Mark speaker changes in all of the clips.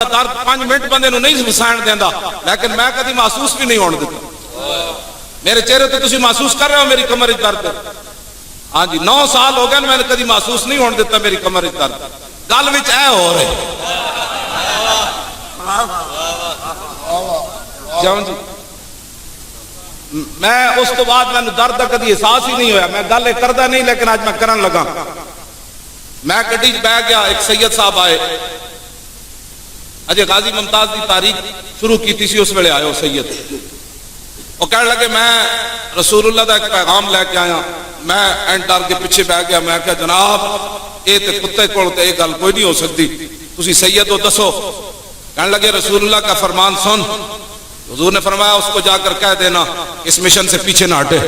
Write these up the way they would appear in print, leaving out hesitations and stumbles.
Speaker 1: درد 5 منٹ بندے نو نہیں وسائن دیندا، لیکن میں کدی محسوس بھی نہیں ہون دیتا۔ میرے چہرے تے تسی محسوس کر رہے ہو میری کمر وچ درد؟ ہاں جی 9 سال ہو گئے میں نے کدی محسوس نہیں ہون دیتا میری کمر وچ درد۔ گل وچ اے ہو رہے جاؤں جی میں اس تو بعد میں درد کا کدی احساس ہی نہیں ہویا۔ میں گل کردا نہیں لیکن آج میں کرن لگا۔ میں گڈی وچ بیٹھ گیا، ایک سید صاحب آئے، اجے غازی ممتاز دی تاریخ شروع کی تھی، اس ویلے آئے سید، وہ کہنے لگے میں رسول اللہ دا ایک پیغام لے کے آیا۔ میں اینڈ ڈر کے پیچھے بیٹھ گیا، میں کہا جناب اے تے کتے کول تے اے گل کوئی نہیں ہو سکتی، تسی سید ہو دسو۔ کہنے لگے رسول اللہ کا فرمان سن، حضور نے فرمایا اس کو جا کر کہہ دینا اس مشن سے پیچھے نہ ہٹے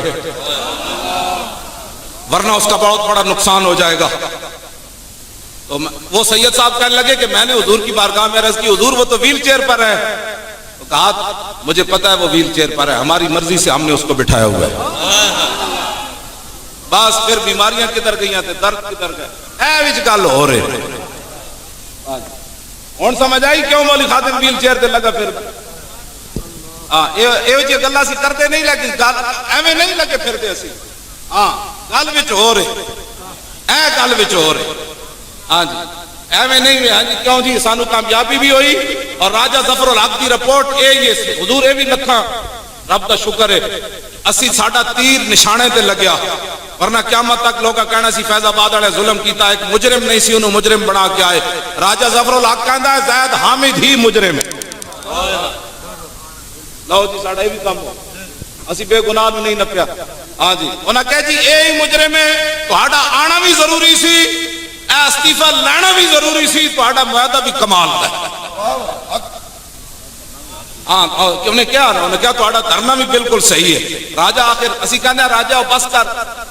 Speaker 1: ورنہ اس کا بہت بڑا نقصان ہو جائے گا۔ تو وہ سید صاحب کہنے لگے کہ میں نے حضور کی بارگاہ میں عرض کی حضور وہ تو ویل چیئر پر ہے۔ تو کہا مجھے پتا ہے وہ ویل چیئر پر ہے، ہماری مرضی سے ہم نے اس کو بٹھایا ہوا ہے۔ بس پھر بیماریاں کدھر گئیاں تھے، درد کدھر گئے، اے وچ گل ہو رہے ہن سمجھ آئی کیوں مولی خادم ویل چیئر تے لگا پھر۔ ہاں یہ جی گلاں سی کرتے نہیں لیکن گل ایویں نہیں لگے پھردے اسی۔ ہاں گل وچ ہو رہے، اے گل وچ ہو رہے۔ ہاں جی ایویں نہیں ہوئے۔ ہاں جی کیوں جی سانو کامیابی بھی ہوئی اور راجہ ظفر الحق دی رپورٹ یہ حضور اے بھی لکھاں رب دا شکر ہے اسی ساڈا تیر نشانے تے لگیا، ورنہ قیامت تک لوگاں کہنا سی فیض آباد والے ظلم کیتا، ایک مجرم نہیں سی انہوں مجرم بنا کے آئے۔ راجہ ظفر الحق کہندا ہے زید حامد ہی مجرم ہے۔ لو جی ساڈا یہ بھی کام ہو، اسی بے گناہ نہیں نپیا۔ ہاں جی انہاں کہا جی اے ہی مجرم ہے، تہاڈا آنا بھی ضروری سی، اے استعفیٰ لینا بھی ضروری سی، تہاڈا معاہدہ بھی کمال دا ہے۔ ہاں انہیں کیا انہوں نے کہا تہاڈا دھرنا بھی بالکل صحیح ہے۔ راجہ آخر اسی کہنے راجہ بس کر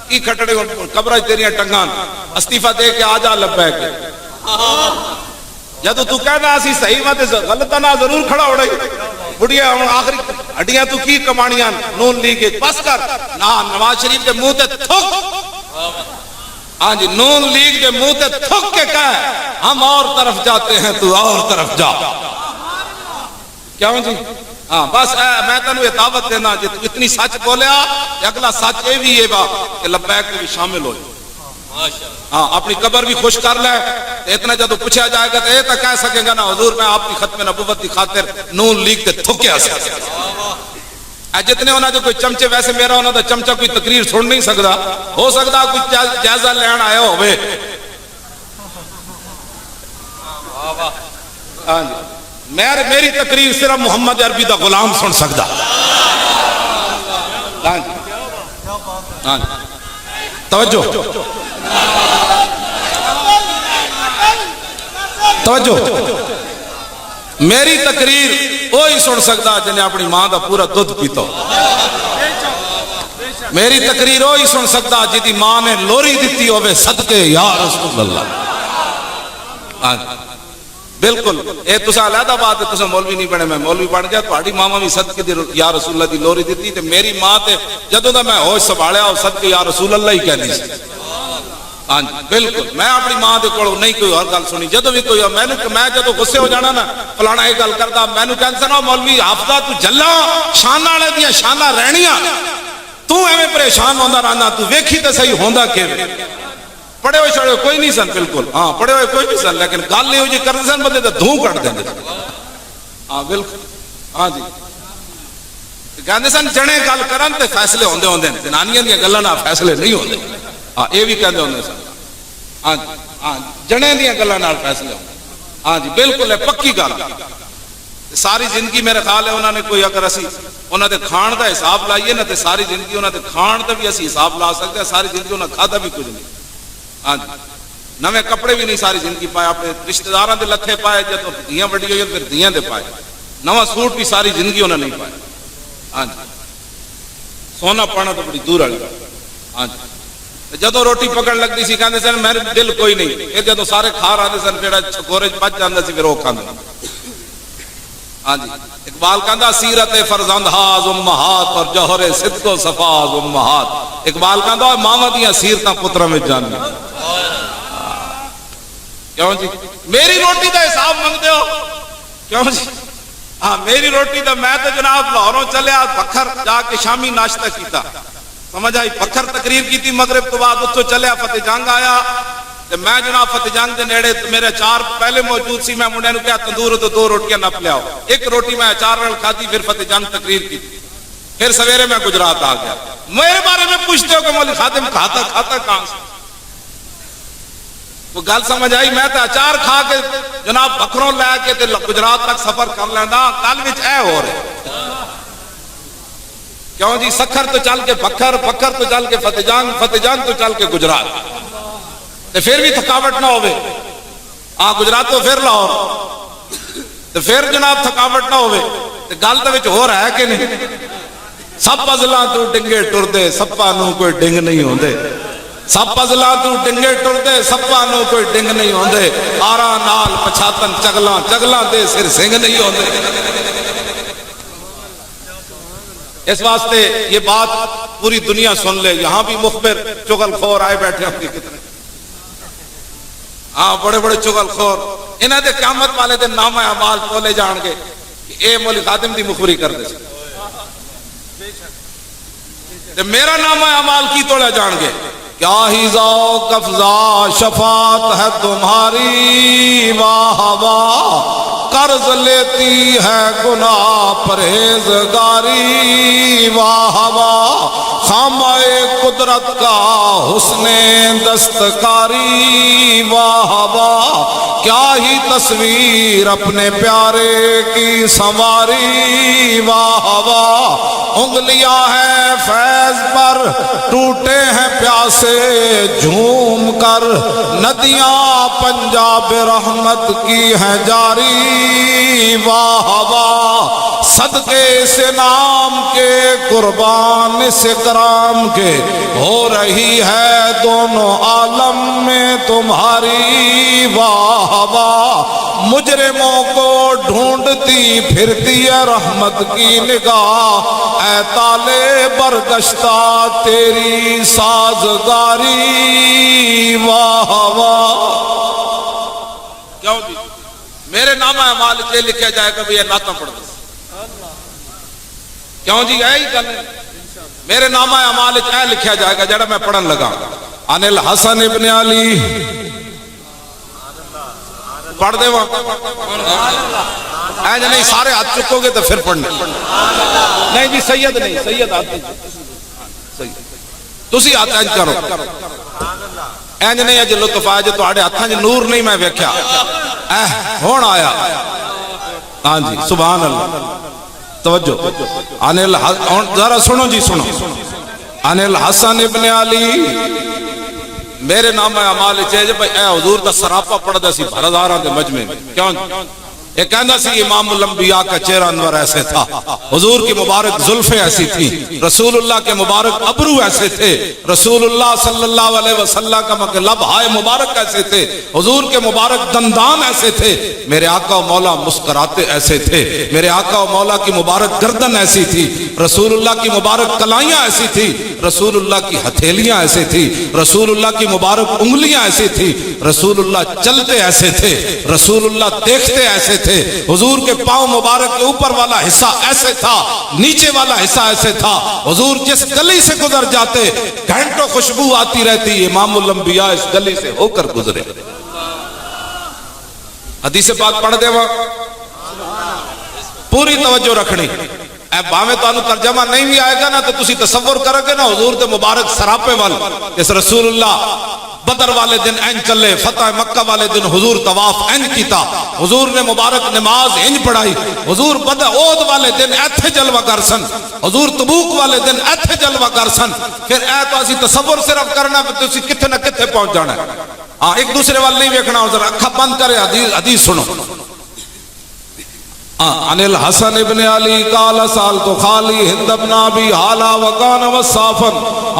Speaker 1: کی کھٹڑے قبرہ تیریاں ٹنگان استعفیٰ دے کے آجا لبیک کے جدو تو کہنا اسی صحیح میں غلط نہ ضرور کھڑا ہو رہی بڑھیا آخری ہڈیاں تو کی کمانیاں نون لیگ بس کر نہ نواز شریف کے منہ تے تھک۔ ہاں جی نون لیگ کے منہ تے تھک کے کہے ہم اور طرف جاتے ہیں تو اور طرف جا۔ کیوں جی ہاں بس میں تنو یہ دعوت دینا جی تو اتنی سچ بولیا اگلا سچ یہ بھی یہ با کہ لبیک بھی شامل ہو۔ ہاں اپنی قبر بھی خوش کر لے، اتنا جدو پوچھا جائے گا تو یہ تو کہہ سکے گا نا حضور میں آپ کی ختم نبوت کی خاطر نون لیگ تے تھکیا سے۔ جتنے انہوں نے کوئی چمچے ویسے میرا انہوں نے چمچہ کوئی تقریر سن نہیں سکتا، ہو سکتا کوئی جائزہ لین آیا ہوئے۔ ہاں جی میری تقریر صرف محمد عربی دا غلام سن سکتا۔ ہاں جی ہاں جی توجہ توجہ میری تقریر وہی سن سکتا جنہیں اپنی ماں دا پورا دودھ پیتا۔ میری تقریر وہی سن سکتا جدی ماں نے لوری دیتی ہوئے صدقے یا رسول اللہ۔ بالکل اے تسا علیحدہ بات ہے، تسا مولوی نہیں بنے، میں مولوی بن گیا، تہاڈی ماما بھی صدقے دی یا رسول اللہ دی لوری دیتی تے میری ماں تے جدوں دا میں ہوش سنبھالیا او صدقے یا رسول اللہ ہی کہندی سی۔ ہاں جی بالکل میں اپنی ماں دے کولوں نہیں کوئی اور گل سنی، جدوں بھی کوئی میں جدوں غصے ہو جانا نا فلانا یہ گل کردا مینوں کہندے سن مولوی حافظہ تو جلا شاناں والے دیاں شاناں رہنیاں تو ایویں پریشان ہوندا رہنا، تو ویکھی تے صحیح ہوندا کیویں۔ پڑھے ہوئے چھڑے کوئی نہیں سن، بالکل ہاں پڑھے ہوئے کوئی نہیں سن، لیکن گل نہیں ہو جی کرتے سن بندے تو دھوں کٹ دیں۔ ہاں بالکل ہاں جی کہتے سن جنے گل کرن تے فیصلے ہوندے ہوندے جنانیاں دیاں گلاں نال فیصلے نہیں ہوندے۔ ہاں یہ بھی کہندے ہوندے سن ہاں ہاں جنے دیاں گلاں نال فیصلے ہوندے۔ ہاں جی بالکل ہے پکی گل۔ ساری زندگی میرے خیال ہے انہوں نے کوئی اگر اسی انہوں نے کھان دا حساب لائیے نا تے ساری زندگی انہوں نے کھان دا بھی اسی حساب لا سکتے ہیں، ساری زندگی انہوں نے کھادا بھی کچھ نہیں۔ ہاں جی نویں کپڑے بھی نہیں ساری زندگی پائے، اپنے رشتہ داراں دے لتھے پائے، جب دیاں وڈی ہوئی پھر دیاں دے پائے، نواں سوٹ بھی ساری زندگی انہوں نے نہیں پائے۔ ہاں جی سونا پانا تو بڑی دور والی بات۔ ہاں جی جدوں روٹی پکڑ لگتی سی کہندے سن میرے دل کوئی نہیں، یہ جدوں سارے کھا رہے سن جڑا چھکورے بچ جاندا سی پھر وہ کھاندا۔ ہاں جی اقبال کہندا سیرت فرزند ہاز امہات اور جوہر صدق و صفاز امہات۔ اقبال کہندا ماواں دیاں سیرتاں پتراں وچ جاندیاں۔ کیوں جی میری روٹی دا حساب منگدے ہو کیوں جی؟ ہاں میری روٹی تو میں تو جناب لاہوروں چلیا بکھر جا کے شامی ناشتہ کیتا، سمجھ آئی؟ بکھر تقریر کی تھی مغرب تو بعد اتو چلیا فتح جنگ آیا تے میں جناب فتح جنگ دے نیڑے میرے اچار پہلے موجود سی، میں منڈے نو کہا تندور تو 2 روٹیاں نپ لیاؤ، ایک روٹی میں اچار نال کھادی، پھر فتح جنگ تقریر کی، پھر سویرے میں گجرات آ گیا۔ میرے بارے میں پوچھتے ہو کہ مولوی خادم کھاتا کہاں سے؟ وہ گل سمجھ آئی؟ میں تو اچار کھا کے جناب بکروں لے کے تے گجرات تک سفر کر لینا، کل وچ اے ہو رہے کیوں جی؟ سکھر تو چل کے بکھر، بکھر تو چل کے فتح جنگ تو چل کے گجرات، تے پھر بھی تھکاوٹ نہ ہوئے، گجرات تو پھر لاہور، تے پھر جناب تھکاوٹ نہ ہوئے، تے گل تو وچ ہو رہا ہے کہ نہیں؟ سب پزلاں تو ڈنگے ٹردے سپاں نوں کوئی ڈنگ نہیں ہوندے، سب پزلاں تو ڈنگے ٹردے سپاں نوں کوئی ڈنگ نہیں ہوندے، آراں نال پچھاتن چگلاں، چگلاں دے سر سنگ نہیں ہوندے۔ اس واسطے یہ بات پوری دنیا سن لے، یہاں بھی مخبر چغل خور آئے بیٹھے ہوں گے کتنے، بڑے بڑے چغل خور، انہاں دے قیامت والے دن نامہ اعمال تولے جان گے کہ اے مولوی خادم دی مخبری کر دے تے میرا نامہ اعمال کی تولے جان گے؟ کیا ہی ذوق افزا شفاعت ہے تمہاری، واہ واہ قرض لیتی ہے گناہ پرہیزگاری، واہ واہ خامہ قدرت کا حسن دستکاری، واہ واہ کیا ہی تصویر اپنے پیارے کی سنواری، واہ واہ انگلیاں ہیں فیض پر ٹوٹے ہیں پیاسے جھوم کر، ندیاں پنجاب رحمت کی ہیں جاری، واہ واہ صدقے اس نام کے قربان اس کرام کے، ہو رہی ہے دونوں عالم میں تمہاری، واہ واہ مجرموں کو ڈھونڈتی پھرتی ہے رحمت کی نگاہ، اے تالے برگشتہ تیری سازگاری، واہ واہ۔ کیوں جی؟ میرے نامہ اعمال یہ لکھا جائے گا یہ نعتاں پڑھ دے، کیوں جی؟ یہی گل ہے، میرے نامہ اعمال یہ لکھا جائے گا جڑا میں پڑھن لگا، عن الحسن ابن علی، پڑھ دے وہاں ایج نہیں سارے ہاتھ چکو گے تو پھر پڑھنے، نہیں جی سید نہیں، سید ہاتھ نہیں، تسی ہاتھ ایج کرو، ایج نہیں اج لطف آیا جو تہاڈے ہاتھاں وچ نور نہیں میں ویکھیا، ہن آیا، ہاں جی سبحان اللہ، توجہ، عن الحسن، ذرا سنو جی سنو، عن الحسن ابن علی، میرے نام اعمال چاہیے بھائی اے حضور دا سراپا پڑھدا سی ہزاراں دے مجمع میں، کیوں یہ کہنا سی امام الانبیاء کا چہرہ انور ایسے تھا، حضور کی مبارک زلفیں ایسی تھی، رسول اللہ کے مبارک ابرو ایسے تھے، رسول اللہ صلی اللہ علیہ وسلم کا لب ہائے مبارک ایسے تھے، حضور کے مبارک دندان ایسے تھے، میرے آقا و مولا مسکراتے ایسے تھے، میرے آقا و مولا کی مبارک گردن ایسی تھی، رسول اللہ کی مبارک کلائیاں ایسی تھی، رسول اللہ کی ہتھیلیاں ایسی تھی، رسول اللہ کی مبارک انگلیاں ایسی تھی، رسول اللہ چلتے ایسے تھے، رسول اللہ دیکھتے ایسے تھے، حضور کے پاؤں مبارک کے اوپر والا حصہ ایسے تھا، نیچے والا حصہ ایسے تھا، حضور جس گلی سے گزر جاتے گھنٹوں خوشبو آتی رہتی، امام الانبیاء اس گلی سے ہو کر گزرے۔ حدیث پاک پڑھ دے وہاں، پوری توجہ رکھنی، اے باویں تانوں ترجمہ نہیں بھی آئے گا نا تو تسی تصور کرو گے نا حضور دے مبارک سراپے وال، اس رسول اللہ بدر والے دن این چلے، فتح مکہ والے دن حضور طواف این کیتا، حضور نے مبارک نماز این پڑھائی، حضور بدر احد والے دن ایتھے جلوہ گر سن، حضور تبوک والے دن ایتھے جلوہ گر سن، پھر اے تو اسی تصور صرف کرنا تو اسی کتھے نہ کتھے پہنچ جانا ہے، ایک دوسرے وال نہیں ویکھنا، ذرا اکھا بند کرے حدیث سنو۔ عن الحسن ابن علی قال سالت خالی ہند ابن ابی حالا وکان وصافا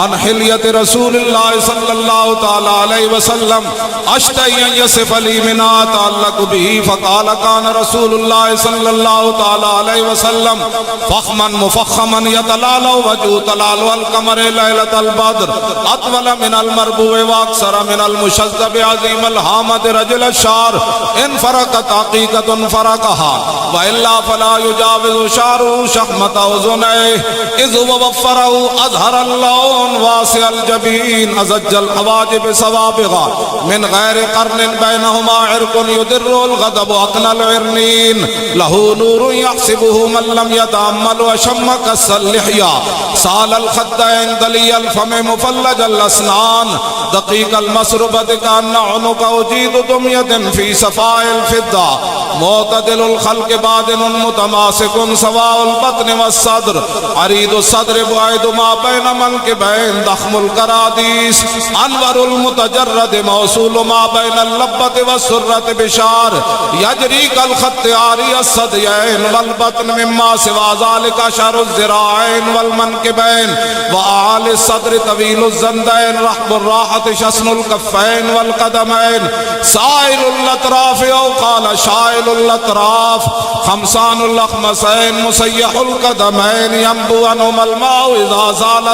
Speaker 1: عن حلیت رسول اللہ صلی اللہ تعالی علیہ وسلم اشتہی ان یصف لی منا تعلق به فقال کان رسول اللہ صلی اللہ تعالی علیہ وسلم فخما مفخما یتلالو وجو تلالو القمر لیلۃ البدر اطول من المربوع واکثر من المشذب عظیم الحامد رجل الشعر ان فرقت حقیقت فرقها وإلا فلا يجاوز شعره شحمة أذنيه إذ وفره أظهر اللون واسع الجبين أزج الحواجب سوابغا من غير قرن بينهما عرق يدر الغضب أقنى العرنين له نور يحسبه من لم يتأمل وشم كس اللحية سال الخدين دلي الفم مفلج الأسنان دقيق المسربة كأن عنق أجيد دمية في صفاء الفضة معتدل الخلق بادن متماسك سواء البطن والصدر عريض الصدر بعيد ما بين منكبين ضخم الكراديس انور المتجرد موصول ما بين اللبة والسرة بشار يجري كالخط عاري الصديين والبطن مما سوى ذلك شر الذراعين والمنكبين وأعالي الصدر طويل الزندين رحب الراحة شسن الكفين والقدمين سائل الأطراف أو قال شائل الأطراف خمسان الأخمسين مسيح القدمين ينبو عنهما الماء إذا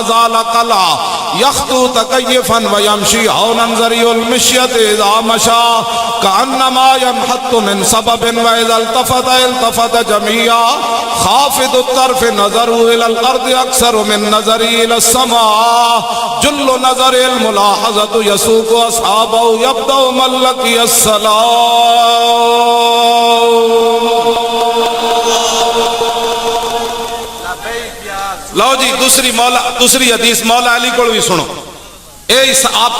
Speaker 1: زال قلع يخطو تكيفا ويمشي هونا زري المشية إذا مشى كأنما ينحط من سبب وإذا التفت جميعا خافض الطرف نظره إلى الأرض أكثر من نظره إلى السماء جل نظر الملاحظة يسوق أصحابه يبدأ من لقي السلام. لو جی دوسری حدیث مولا علی کو بھی سنو. اے آپ